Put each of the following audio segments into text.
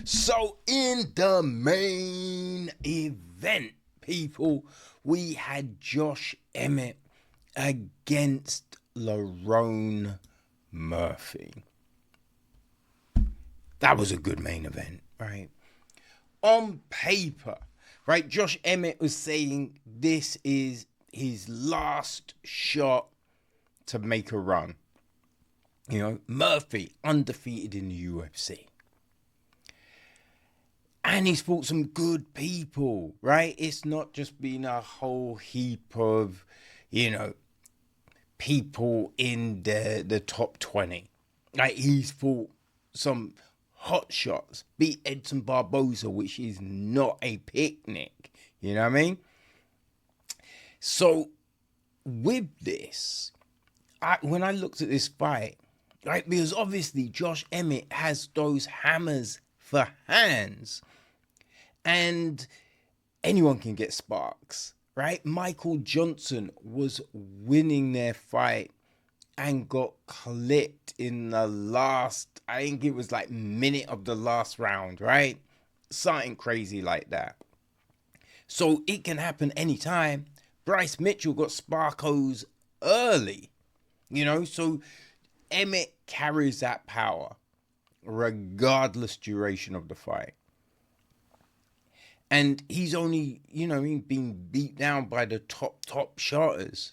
So in the main event, people, we had Josh Emmett against Lerone Murphy. That was a good main event, right? On paper, right? Josh Emmett was saying this is his last shot to make a run. You know, Murphy undefeated in the UFC. And he's fought some good people, right? It's not just been a whole heap of, people in the top 20. Like, he's fought some hot shots, beat Edson Barboza, which is not a picnic. You know what I mean? So, with this, when I looked at this fight, right, because obviously Josh Emmett has those hammers for hands, and anyone can get sparks, right? Michael Johnson was winning their fight and got clipped in the last, I think it was like minute of the last round, right? Something crazy like that. So it can happen anytime. Bryce Mitchell got sparkos early, so Emmett carries that power regardless duration of the fight. And he's only, being beat down by the top shotters.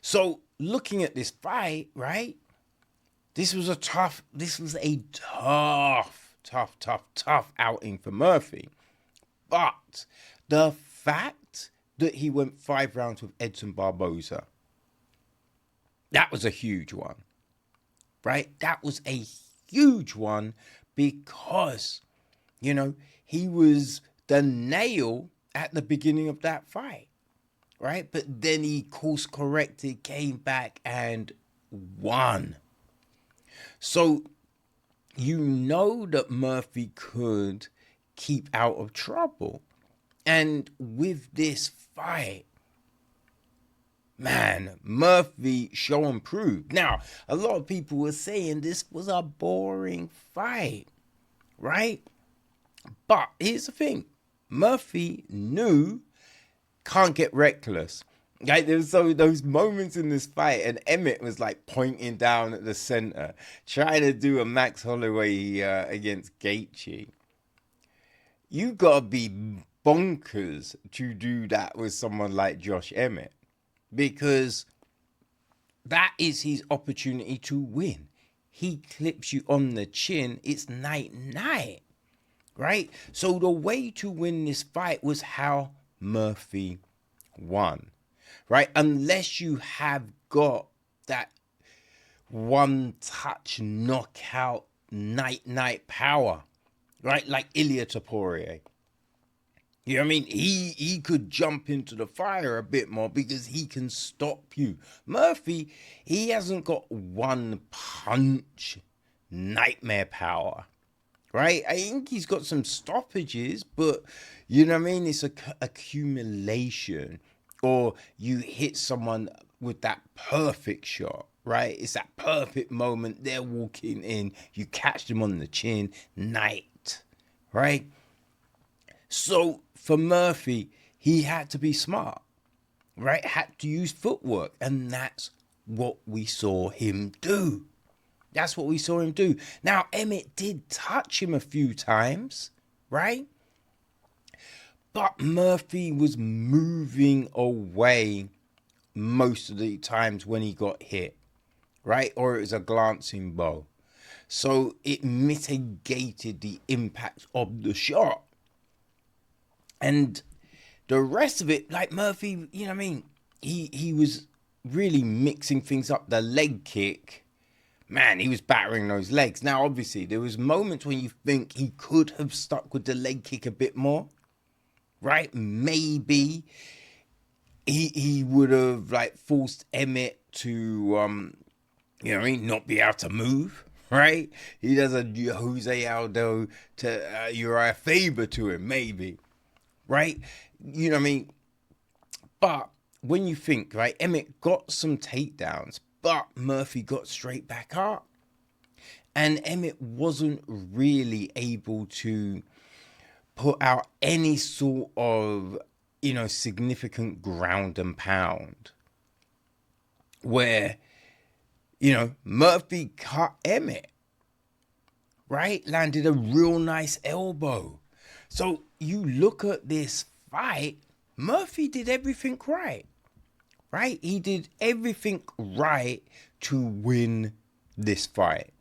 So looking at this fight, right? This was a tough outing for Murphy. But the fact that he went 5 rounds with Edson Barboza, that was a huge one, right? That was a huge one because, he was the nail at the beginning of that fight, right? But then he course corrected, came back and won. So you know that Murphy could keep out of trouble. And with this fight, man, Murphy show and prove. Now, a lot of people were saying this was a boring fight, right? But here's the thing. Murphy knew can't get reckless. Like, there was those moments in this fight, and Emmett was like pointing down at the center, trying to do a Max Holloway against Gaethje. You gotta be bonkers to do that with someone like Josh Emmett, because that is his opportunity to win. He clips you on the chin, it's night, right? So the way to win this fight was how Murphy won, right? Unless you have got that one touch knockout night power, right? Like Ilia Topuria. You know what I mean? He could jump into the fire a bit more because he can stop you. Murphy, he hasn't got one punch nightmare power, right? I think he's got some stoppages, but you know what I mean? It's accumulation, or you hit someone with that perfect shot, right? It's that perfect moment. They're walking in, you catch them on the chin, night, right? So for Murphy, he had to be smart, right? Had to use footwork, and that's what we saw him do. That's what we saw him do. Now, Emmett did touch him a few times, right? But Murphy was moving away most of the times when he got hit, right? Or it was a glancing blow. So it mitigated the impact of the shot. And the rest of it, like Murphy, you know what I mean? He was really mixing things up. The leg kick, man, he was battering those legs. Now, obviously, there was moments when you think he could have stuck with the leg kick a bit more, right? Maybe he would have like forced Emmett to, you know what I mean, not be able to move, right? He does a Jose Aldo to Uriah Faber to him, maybe, right? You know what I mean? But when you think, right, Emmett got some takedowns, but Murphy got straight back up. And Emmett wasn't really able to put out any sort of, significant ground and pound. Where, Murphy cut Emmett, right? Landed a real nice elbow. So you look at this fight, Murphy did everything right, right? He did everything right to win this fight.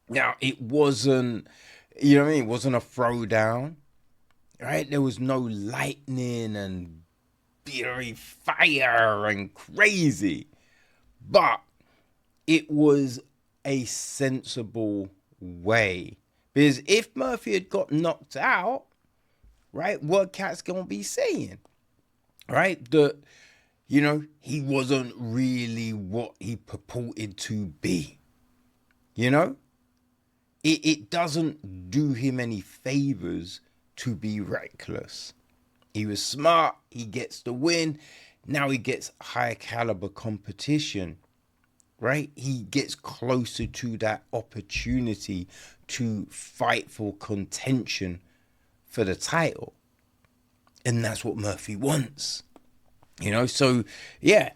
Now, it wasn't, it wasn't a throwdown, right? There was no lightning and fury fire and crazy. But it was a sensible way. Because if Murphy had got knocked out, right, what Cat's going to be saying, right? That, he wasn't really what he purported to be. It doesn't do him any favors to be reckless. He was smart. He gets the win. Now he gets high caliber competition, right? He gets closer to that opportunity to fight for contention for the title. And that's what Murphy wants. So yeah,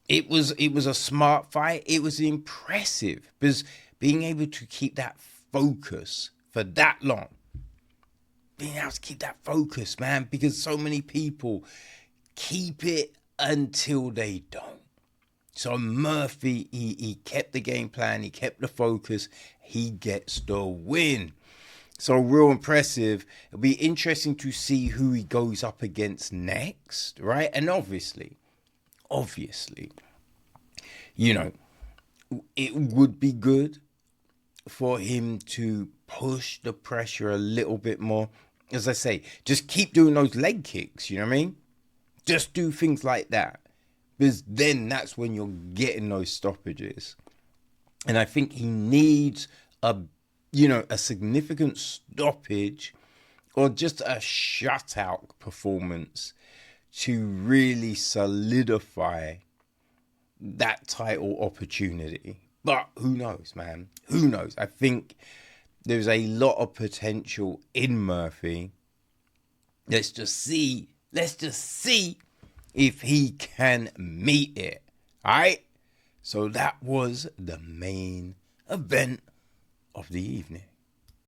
it was a smart fight. It was impressive because being able to keep that focus for that long, being able to keep that focus, man, because so many people keep it until they don't. So Murphy, he kept the game plan, he kept the focus, he gets the win. So real impressive. It'll be interesting to see who he goes up against next, right? And obviously, it would be good for him to push the pressure a little bit more. As I say, just keep doing those leg kicks, you know what I mean? Just do things like that. Because then that's when you're getting those stoppages. And I think he needs a significant stoppage or just a shutout performance to really solidify that title opportunity. But who knows, man? Who knows? I think there's a lot of potential in Murphy. Let's just see if he can meet it. All right? So that was the main event of the evening.